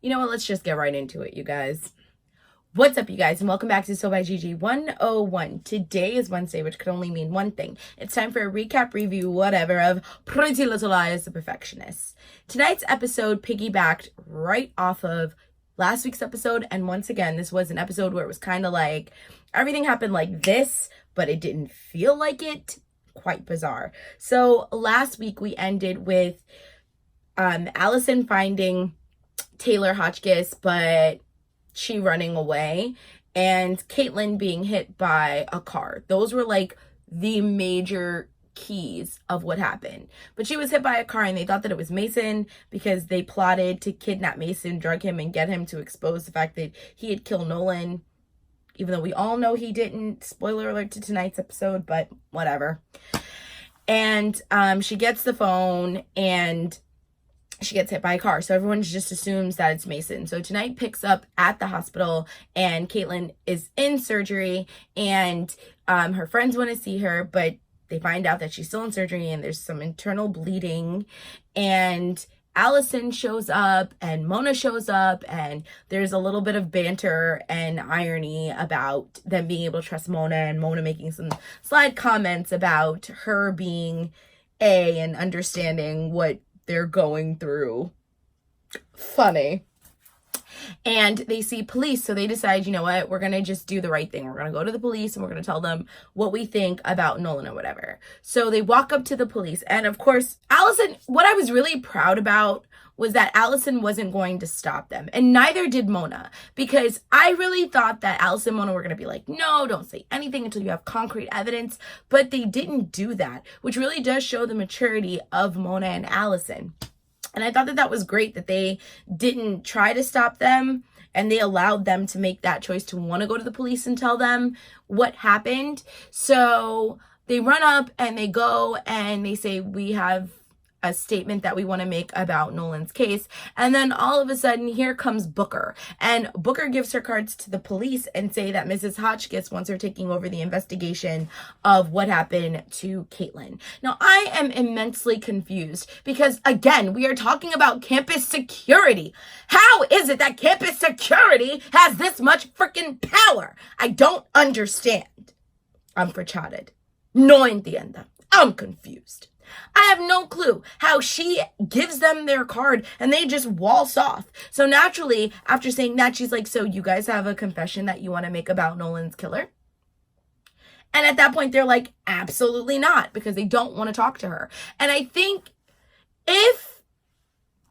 You know what? Let's just get right into it, you guys. What's up, you guys, and welcome back to So by Gigi 101. Today is Wednesday, which could only mean one thing. It's time for a recap, review, whatever, of Pretty Little Lies, The Perfectionist. Tonight's episode piggybacked right off of last week's episode, and once again, this was an episode where it was kind of like everything happened like this, but it didn't feel like it. Quite bizarre. So last week we ended with Allison finding Taylor Hotchkiss, but she running away, and Caitlin being hit by a car. Those were like the major keys of what happened. But she was hit by a car, and they thought that it was Mason because they plotted to kidnap Mason, drug him, and get him to expose the fact that he had killed Nolan, even though we all know he didn't. Spoiler alert to tonight's episode, but whatever. And she gets the phone, and she gets hit by a car. So everyone just assumes that it's Mason. So tonight picks up at the hospital, and Caitlin is in surgery, and her friends want to see her, but they find out that she's still in surgery and there's some internal bleeding. And Allison shows up and Mona shows up, and there's a little bit of banter and irony about them being able to trust Mona, and Mona making some slight comments about her being and understanding what they're going through. Funny. And they see police, so they decide, you know what, we're gonna just do the right thing. We're gonna go to the police and we're gonna tell them what we think about Nolan or whatever. So they walk up to the police, and of course, Allison, what I was really proud about was that Allison wasn't going to stop them, and neither did Mona, because I really thought that Allison and Mona were going to be like, no, don't say anything until you have concrete evidence, but they didn't do that, which really does show the maturity of Mona and Allison. And I thought that that was great that they didn't try to stop them, and they allowed them to make that choice to want to go to the police and tell them what happened. So they run up and they go and they say, we have a statement that we want to make about Nolan's case. And then all of a sudden, here comes Booker. And Booker gives her cards to the police and say that Mrs. Hotchkiss wants her taking over the investigation of what happened to Caitlin. Now, I am immensely confused because, again, we are talking about campus security. How is it that campus security has this much freaking power? I don't understand. I'm frustrated. No entiendo. I'm confused. I have no clue how she gives them their card and they just waltz off. So naturally, after saying that, she's like, so you guys have a confession that you want to make about Nolan's killer? And at that point, they're like, absolutely not, because they don't want to talk to her. And I think if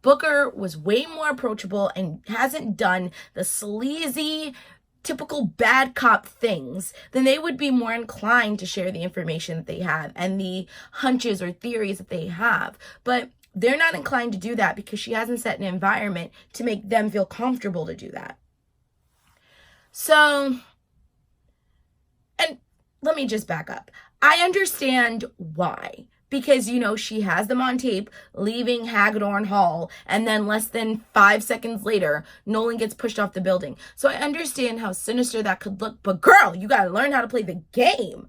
Booker was way more approachable and hasn't done the sleazy, typical bad cop things, then they would be more inclined to share the information that they have and the hunches or theories that they have. But they're not inclined to do that because she hasn't set an environment to make them feel comfortable to do that. So, and let me just back up. I understand why. Because, you know, she has them on tape leaving Hagedorn Hall, and then less than 5 seconds later, Nolan gets pushed off the building. So I understand how sinister that could look, but girl, you gotta learn how to play the game.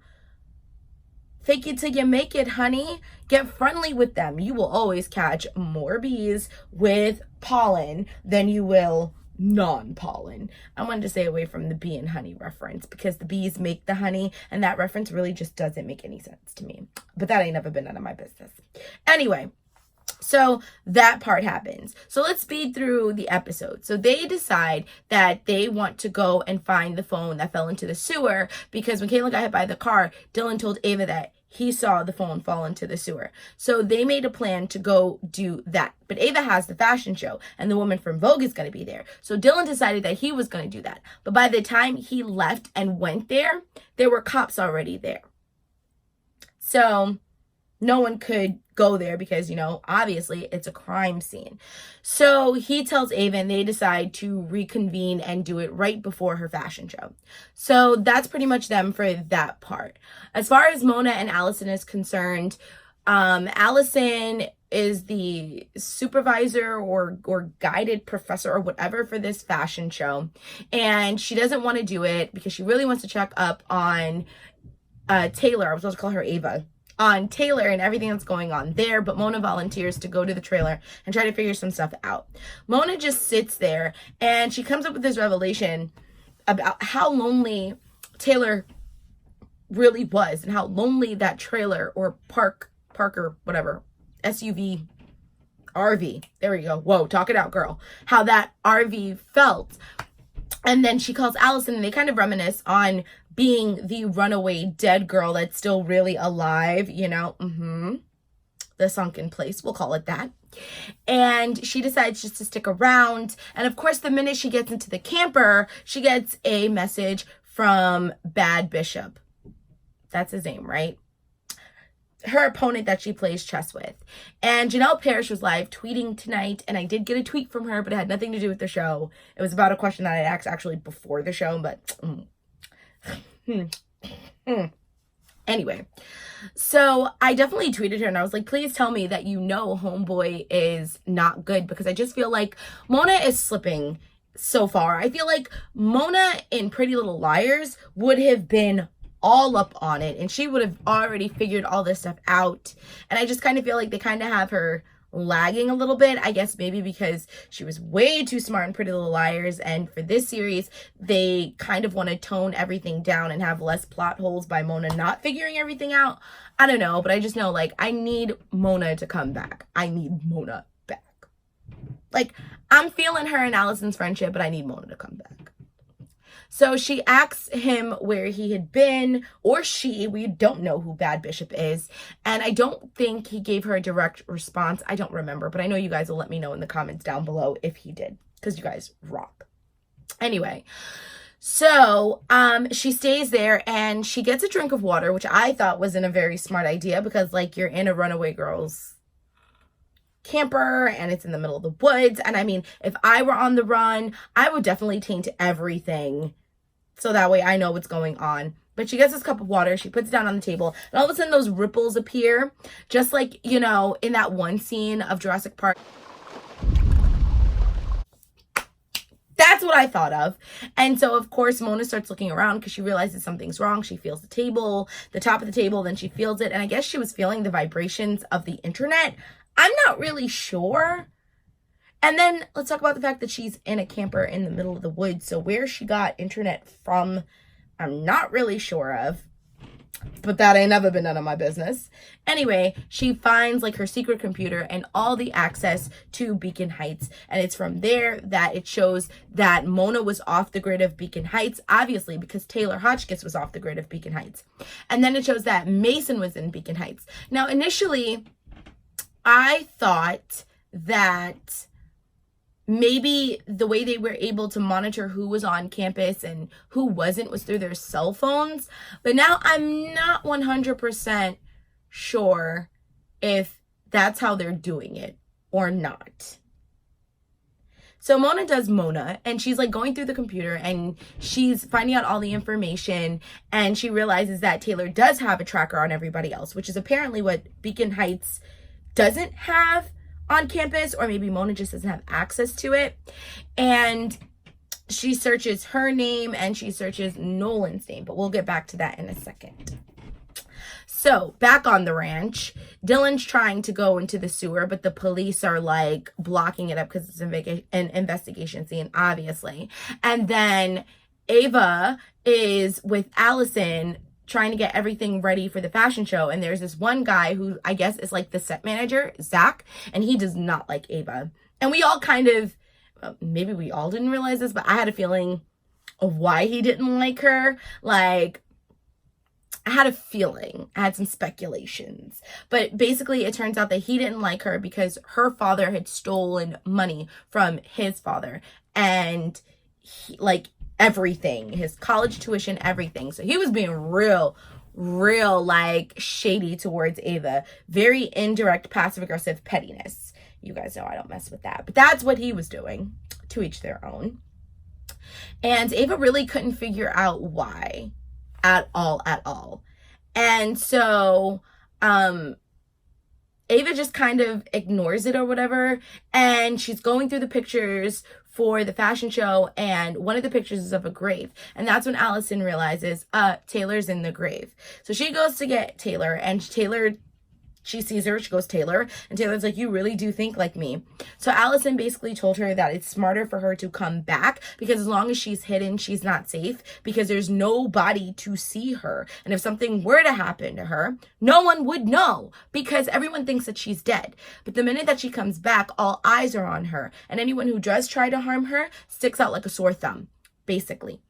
Fake it till you make it, honey. Get friendly with them. You will always catch more bees with pollen than you will non-pollen. I wanted to stay away from the bee and honey reference because the bees make the honey, and that reference really just doesn't make any sense to me. But that ain't never been none of my business. Anyway, so that part happens. So let's speed through the episode. So they decide that they want to go and find the phone that fell into the sewer because when Caitlin got hit by the car, Dylan told Ava that he saw the phone fall into the sewer. So they made a plan to go do that. But Ava has the fashion show, and the woman from Vogue is going to be there. So Dylan decided that he was going to do that. But by the time he left and went there were cops already there. So no one could go there because, you know, obviously it's a crime scene. So he tells Ava, and they decide to reconvene and do it right before her fashion show. So that's pretty much them for that part. As far as Mona and Allison is concerned, Allison is the supervisor or guided professor or whatever for this fashion show. And she doesn't want to do it because she really wants to check up on Taylor. I was supposed to call her Ava. on Taylor and everything that's going on there, but Mona volunteers to go to the trailer and try to figure some stuff out. Mona just sits there and she comes up with this revelation about how lonely Taylor really was and how lonely that trailer or Parker, whatever, SUV, RV, there we go. Whoa, talk it out, girl. How that RV felt. And then she calls Allison and they kind of reminisce on being the runaway dead girl that's still really alive, you know, the sunken place, we'll call it that. And she decides just to stick around. And of course, the minute she gets into the camper, she gets a message from Bad Bishop. That's his name, right? Her opponent that she plays chess with. And Janelle Parrish was live tweeting tonight, and I did get a tweet from her, but it had nothing to do with the show. It was about a question that I asked actually before the show, but anyway. So I definitely tweeted her and I was like, please tell me that you know homeboy is not good, because I just feel like Mona is slipping so far. I feel like Mona in Pretty Little Liars would have been all up on it and she would have already figured all this stuff out. And I just kind of feel like they kind of have her lagging a little bit, I guess maybe because she was way too smart in Pretty Little Liars, and for this series they kind of want to tone everything down and have less plot holes by Mona not figuring everything out. I don't know, but I just know, like, I need Mona to come back. I need Mona back. Like, I'm feeling her and Allison's friendship, but I need Mona to come back. So she asks him where he had been, or she, we don't know who Bad Bishop is. And I don't think he gave her a direct response. I don't remember, but I know you guys will let me know in the comments down below if he did, because you guys rock. Anyway, so she stays there and she gets a drink of water, which I thought wasn't a very smart idea, because like you're in a runaway girl's camper and it's in the middle of the woods. And I mean, if I were on the run, I would definitely taint everything so that way I know what's going on. But she gets this cup of water, she puts it down on the table, and all of a sudden those ripples appear, just like, you know, in that one scene of Jurassic Park. That's what I thought of. And so, of course, Mona starts looking around because she realizes something's wrong. She feels the table, the top of the table, then she feels it. And I guess she was feeling the vibrations of the internet. I'm not really sure. And then let's talk about the fact that she's in a camper in the middle of the woods. So where she got internet from, I'm not really sure of. But that ain't never been none of my business. Anyway, she finds like her secret computer and all the access to Beacon Heights. And it's from there that it shows that Mona was off the grid of Beacon Heights, obviously, because Taylor Hotchkiss was off the grid of Beacon Heights. And then it shows that Mason was in Beacon Heights. Now, initially, I thought that maybe the way they were able to monitor who was on campus and who wasn't was through their cell phones. But now I'm not 100% sure if that's how they're doing it or not. So Mona does Mona, and she's like going through the computer and she's finding out all the information, and she realizes that Taylor does have a tracker on everybody else, which is apparently what Beacon Heights doesn't have on campus, or maybe Mona just doesn't have access to it. And she searches her name and she searches Nolan's name, but we'll get back to that in a second. So back on the ranch, Dylan's trying to go into the sewer, but the police are like blocking it up because it's an investigation scene, obviously. And then Ava is with Allison trying to get everything ready for the fashion show, and there's this one guy who I guess is like the set manager, Zach, and he does not like Ava. And we all kind of, maybe we all didn't realize this, but I had a feeling of why he didn't like her. Like, I had a feeling, I had some speculations, but basically it turns out that he didn't like her because her father had stolen money from his father, and he, like, everything, his college tuition, everything. So he was being real like shady towards Ava. Very indirect, passive aggressive pettiness. You guys know I don't mess with that, but that's what he was doing. To each their own. And Ava really couldn't figure out why at all. And so Ava just kind of ignores it or whatever, and she's going through the pictures for the fashion show, and one of the pictures is of a grave, and that's when Allison realizes Taylor's in the grave. So she goes to get Taylor, and she sees her, she goes, Taylor, and Taylor's like, you really do think like me. So Allison basically told her that it's smarter for her to come back, because as long as she's hidden, she's not safe, because there's nobody to see her. And if something were to happen to her, no one would know, because everyone thinks that she's dead. But the minute that she comes back, all eyes are on her, and anyone who does try to harm her sticks out like a sore thumb, basically.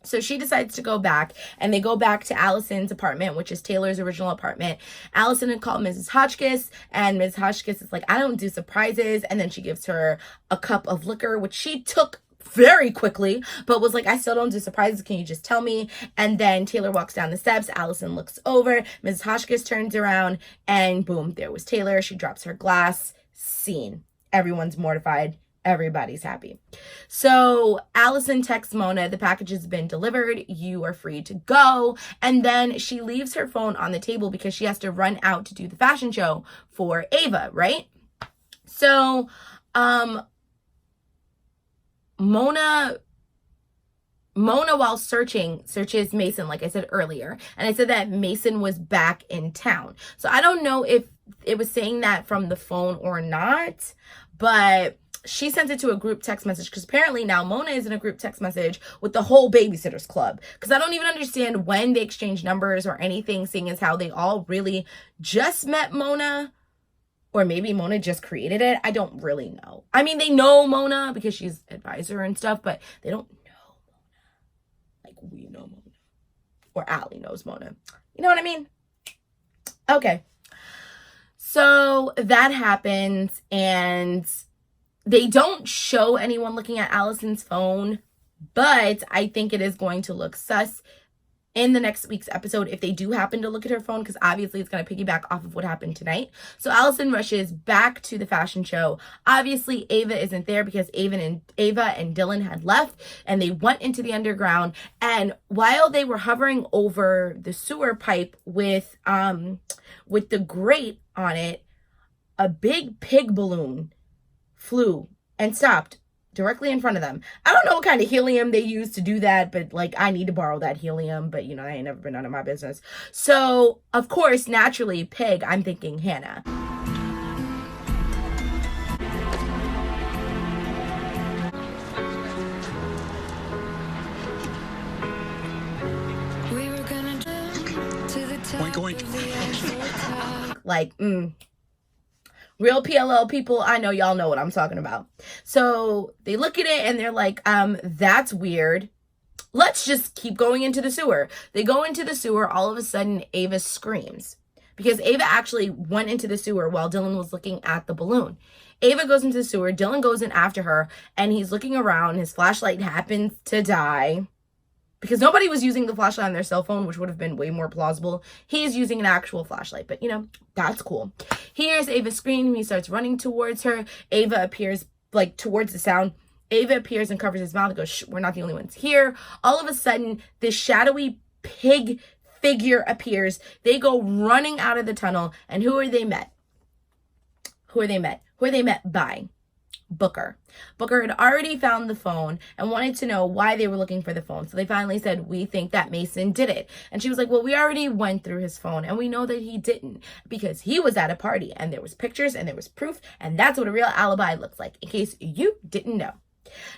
So she decides to go back, and they go back to Allison's apartment, which is Taylor's original apartment. Allison had called Mrs. Hotchkiss, and Mrs. Hotchkiss is like, I don't do surprises. And then she gives her a cup of liquor, which she took very quickly, but was like, I still don't do surprises. Can you just tell me? And then Taylor walks down the steps. Allison looks over. Mrs. Hotchkiss turns around, and boom, there was Taylor. She drops her glass. Scene. Everyone's mortified. Everybody's happy. So Allison texts Mona, the package has been delivered. You are free to go. And then she leaves her phone on the table because she has to run out to do the fashion show for Ava, right? So, Mona, while searches Mason, like I said earlier. And I said that Mason was back in town. So I don't know if it was saying that from the phone or not, but she sent it to a group text message, because apparently now Mona is in a group text message with the whole Babysitters Club, because I don't even understand when they exchanged numbers or anything, seeing as how they all really just met Mona, or maybe Mona just created it. I don't really know. I mean, they know Mona because she's advisor and stuff, but they don't know Mona like we know Mona, or Allie knows Mona. You know what I mean? Okay. So that happens, and they don't show anyone looking at Allison's phone, but I think it is going to look sus in the next week's episode if they do happen to look at her phone, because obviously it's going to piggyback off of what happened tonight. So Allison rushes back to the fashion show. Obviously, Ava isn't there because Ava and Dylan had left, and they went into the underground. And while they were hovering over the sewer pipe with the grate on it, a big pig balloon flew and stopped directly in front of them. I don't know what kind of helium they use to do that, but like, I need to borrow that helium, but you know, that ain't never been none of my business. So of course, naturally, pig, I'm thinking Hannah. We were gonna jump to the top of the Eiffel Tower. Like, real PLL people, I know y'all know what I'm talking about. So they look at it and they're like, that's weird. Let's just keep going into the sewer. They go into the sewer. All of a sudden, Ava screams, because Ava actually went into the sewer while Dylan was looking at the balloon. Ava goes into the sewer. Dylan goes in after her, and he's looking around. His flashlight happens to die, because nobody was using the flashlight on their cell phone, which would have been way more plausible. He's using an actual flashlight, but you know, that's cool. He hears Ava scream. He starts running towards her. Ava appears like towards the sound. Ava appears and covers his mouth and goes, shh, we're not the only ones here. All of a sudden, this shadowy pig figure appears. They go running out of the tunnel. And who are they met? Who are they met by? Booker. Booker had already found the phone and wanted to know why they were looking for the phone. So they finally said, we think that Mason did it. And she was like, well, we already went through his phone and we know that he didn't, because he was at a party and there was pictures and there was proof. And that's what a real alibi looks like, in case you didn't know.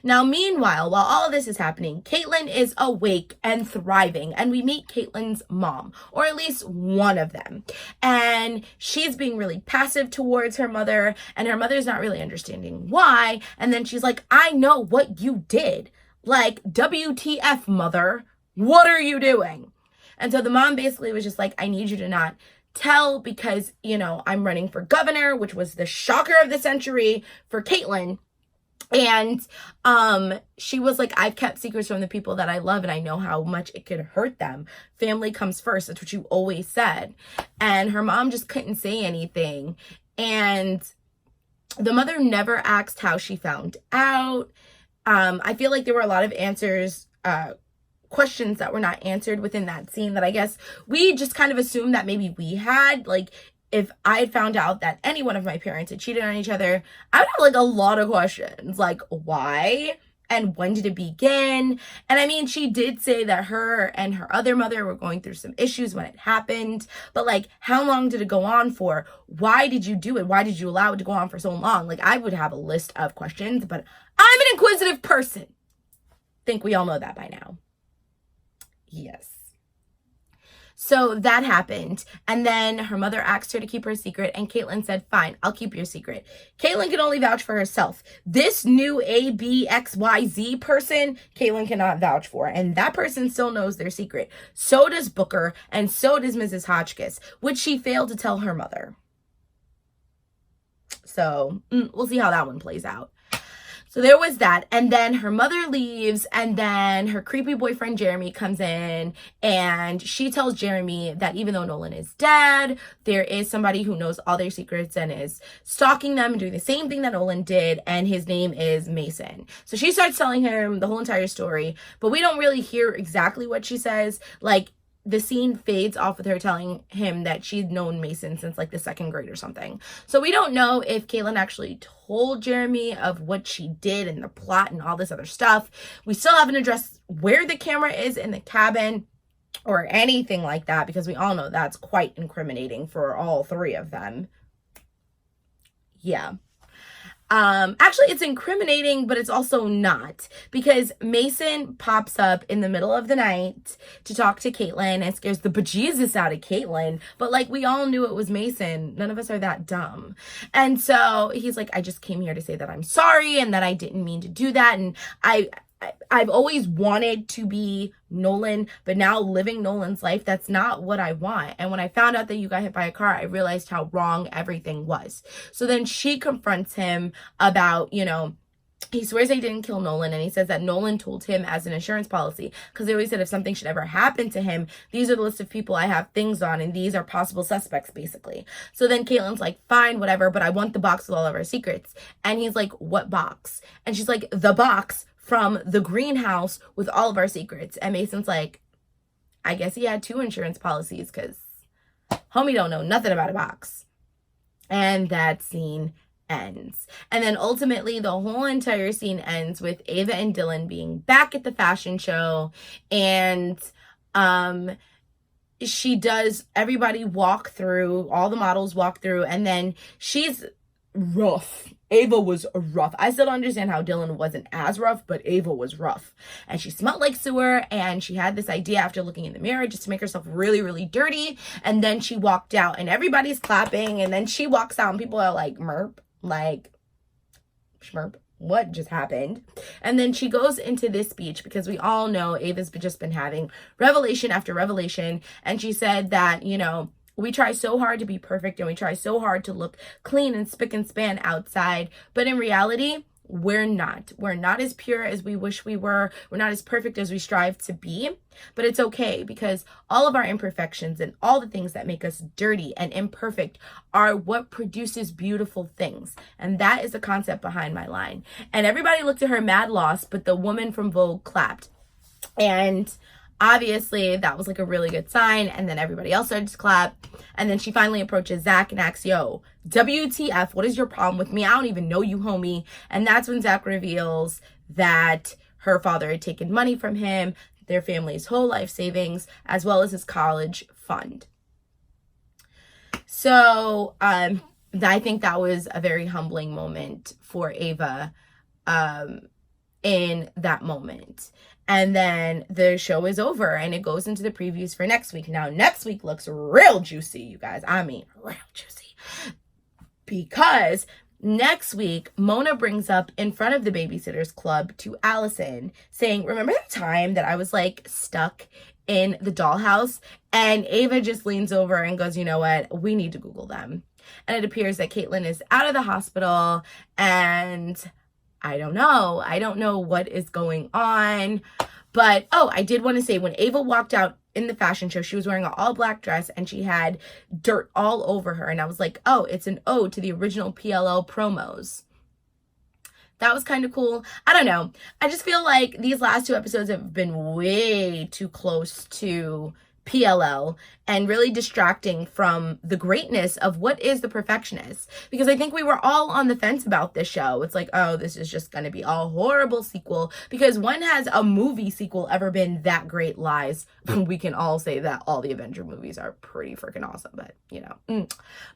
Now, meanwhile, while all of this is happening, Caitlin is awake and thriving, and we meet Caitlin's mom, or at least one of them. And she's being really passive towards her mother, and her mother's not really understanding why. And then she's like, I know what you did. Like, WTF, mother? What are you doing? And so the mom basically was just like, I need you to not tell, because, you know, I'm running for governor, which was the shocker of the century for Caitlin. And she was like, I've kept secrets from the people that I love, and I know how much it could hurt them. Family comes first. That's what you always said. And her mom just couldn't say anything. And the mother never asked how she found out. I feel like there were a lot of questions that were not answered within that scene that I guess we just kind of assumed that maybe we had. Like, if I had found out that any one of my parents had cheated on each other, I would have like a lot of questions. Like, why? And when did it begin? And I mean, she did say that her and her other mother were going through some issues when it happened. But like, how long did it go on for? Why did you do it? Why did you allow it to go on for so long? Like, I would have a list of questions, but I'm an inquisitive person. Think we all know that by now. Yes. So that happened. And then her mother asked her to keep her secret. And Caitlyn said, fine, I'll keep your secret. Caitlyn can only vouch for herself. This new ABXYZ person, Caitlyn cannot vouch for. And that person still knows their secret. So does Booker. And so does Mrs. Hotchkiss, which she failed to tell her mother. So we'll see how that one plays out. So there was that. And then her mother leaves, and then her creepy boyfriend Jeremy comes in, and she tells Jeremy that even though Nolan is dead, there is somebody who knows all their secrets and is stalking them and doing the same thing that Nolan did, and his name is Mason. So she starts telling him the whole entire story, but we don't really hear exactly what she says. Like, the scene fades off with her telling him that she'd known Mason since like the 2nd grade or something. So we don't know if Caitlyn actually told Jeremy of what she did and the plot and all this other stuff. We still haven't addressed where the camera is in the cabin or anything like that, because we all know that's quite incriminating for all 3 of them. Yeah. Actually, it's incriminating, but it's also not, because Mason pops up in the middle of the night to talk to Caitlyn and scares the bejesus out of Caitlyn. But like, we all knew it was Mason. None of us are that dumb. And so he's like, I just came here to say that I'm sorry and that I didn't mean to do that. And I've always wanted to be Nolan, but now living Nolan's life, that's not what I want. And when I found out that you got hit by a car, I realized how wrong everything was. So then she confronts him about, you know, he swears he didn't kill Nolan, and he says that Nolan told him as an insurance policy, because they always said if something should ever happen to him, these are the list of people I have things on, and these are possible suspects, basically. So then Caitlyn's like, fine, whatever, but I want the box with all of our secrets. And he's like, what box? And she's like, the box from the greenhouse with all of our secrets. And Mason's like, I guess he had 2 insurance policies, because homie don't know nothing about a box. And that scene ends. And then ultimately the whole entire scene ends with Ava and Dylan being back at the fashion show, and she does everybody walk through, all the models walk through, and then she's rough. Ava was rough. I still don't understand how Dylan wasn't as rough, but Ava was rough. And she smelled like sewer, and she had this idea after looking in the mirror just to make herself really, really dirty. And then she walked out, and everybody's clapping, and then she walks out, and people are like, merp, like, schmerp, what just happened? And then she goes into this speech, because we all know Ava's just been having revelation after revelation, and she said that, you know, we try so hard to be perfect, and we try so hard to look clean and spick and span outside. But in reality, we're not. We're not as pure as we wish we were. We're not as perfect as we strive to be. But it's okay, because all of our imperfections and all the things that make us dirty and imperfect are what produces beautiful things. And that is the concept behind my line. And everybody looked at her mad loss, but the woman from Vogue clapped. And obviously, that was like a really good sign. And then everybody else started to clap. And then she finally approaches Zach and asks, yo, WTF, what is your problem with me? I don't even know you, homie. And that's when Zach reveals that her father had taken money from him, their family's whole life savings, as well as his college fund. So I think that was a very humbling moment for Ava in that moment. And then the show is over, and it goes into the previews for next week. Now, next week looks real juicy, you guys. I mean, real juicy. Because next week, Mona brings up in front of the Babysitters Club to Allison, saying, remember that time that I was like stuck in the dollhouse? And Ava just leans over and goes, you know what? We need to Google them. And it appears that Caitlyn is out of the hospital, and I don't know. I don't know what is going on. But, oh, I did want to say, when Ava walked out in the fashion show, she was wearing an all-black dress, and she had dirt all over her. And I was like, oh, it's an ode to the original PLL promos. That was kind of cool. I don't know. I just feel like these last 2 episodes have been way too close to PLL and really distracting from the greatness of what is The Perfectionist. Because I think we were all on the fence about this show. It's like, oh, this is just going to be a horrible sequel. Because when has a movie sequel ever been that great? Lies. We can all say that all the Avenger movies are pretty freaking awesome, but you know.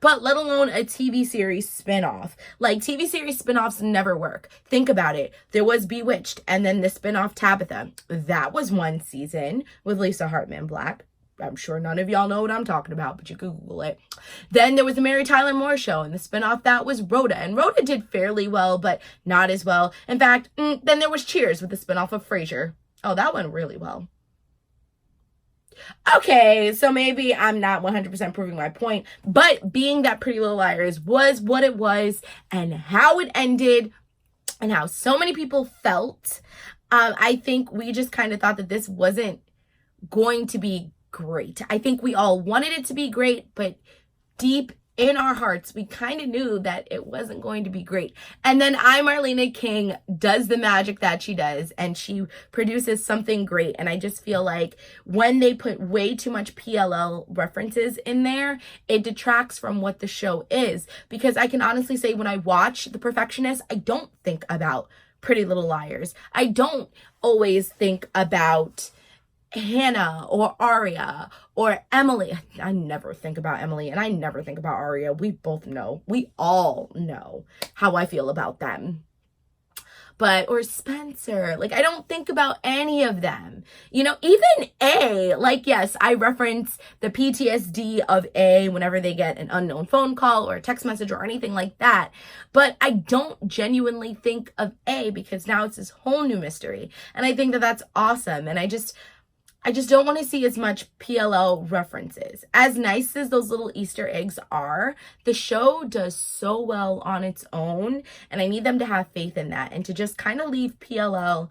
But let alone a TV series spinoff. Like, TV series spinoffs never work. Think about it. There was Bewitched, and then the spinoff Tabitha. That was one season with Lisa Hartman Black. I'm sure none of y'all know what I'm talking about, but you can Google it. Then there was the Mary Tyler Moore Show, and the spinoff that was Rhoda. And Rhoda did fairly well, but not as well. In fact, then there was Cheers with the spinoff of Frasier. Oh, that went really well. Okay, so maybe I'm not 100% proving my point, but being that Pretty Little Liars was what it was, and how it ended, and how so many people felt, I think we just kind of thought that this wasn't going to be great. I think we all wanted it to be great, but deep in our hearts, we kind of knew that it wasn't going to be great. And then Marlena King does the magic that she does, and she produces something great. And I just feel like when they put way too much PLL references in there, it detracts from what the show is. Because I can honestly say, when I watch The Perfectionist, I don't think about Pretty Little Liars. I don't always think about Hannah or Aria or Emily. I never think about Emily, and I never think about Aria. We all know how I feel about them. Or Spencer. Like, I don't think about any of them. You know, even A, like, yes, I reference the PTSD of A whenever they get an unknown phone call or a text message or anything like that. But I don't genuinely think of A, because now it's this whole new mystery. And I think that that's awesome. And I just don't want to see as much PLL references. As nice as those little Easter eggs are, the show does so well on its own, and I need them to have faith in that and to just kind of leave PLL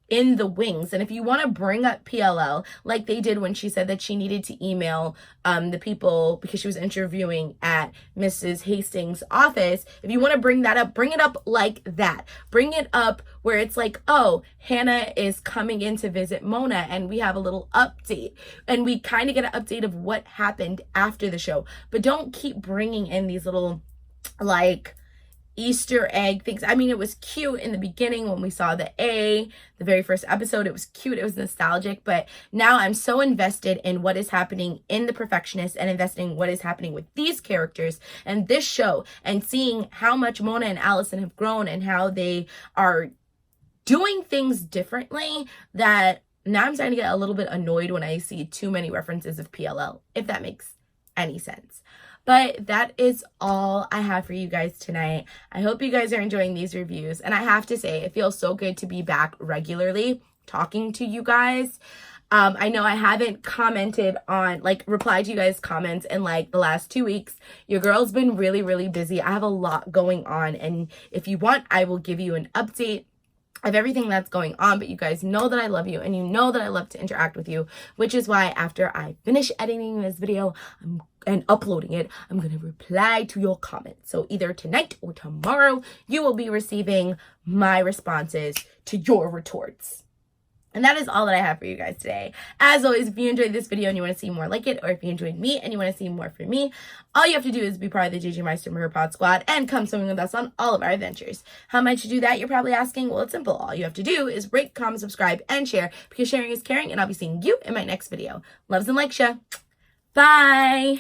in the wings. And if you want to bring up PLL, like they did when she said that she needed to email the people because she was interviewing at Mrs. Hastings' office, if you want to bring that up, bring it up like that. Bring it up where it's like, oh, Hannah is coming in to visit Mona, and we have a little update. And we kind of get an update of what happened after the show. But don't keep bringing in these little, like, Easter egg things. I mean, it was cute in the beginning when we saw the very first episode. It was cute. It was nostalgic. But now I'm so invested in what is happening in The Perfectionist and investing in what is happening with these characters and this show, and seeing how much Mona and Allison have grown and how they are doing things differently, that now I'm starting to get a little bit annoyed when I see too many references of PLL, if that makes any sense. But that is all I have for you guys tonight. I hope you guys are enjoying these reviews. And I have to say, it feels so good to be back regularly talking to you guys. I know I haven't commented on, like, replied to you guys' comments in like the last 2 weeks. Your girl's been really, really busy. I have a lot going on. And if you want, I will give you an update of everything that's going on, but you guys know that I love you, and you know that I love to interact with you, which is why after I finish editing this video and uploading it, I'm going to reply to your comments. So either tonight or tomorrow, you will be receiving my responses to your retorts. And that is all that I have for you guys today. As always, if you enjoyed this video and you want to see more like it, or if you enjoyed me and you want to see more from me, all you have to do is be part of the JJ Meister Murder Pod Squad and come swimming with us on all of our adventures. How might you do that? You're probably asking. Well, it's simple. All you have to do is rate, comment, subscribe, and share, because sharing is caring, and I'll be seeing you in my next video. Loves and likes ya. Bye!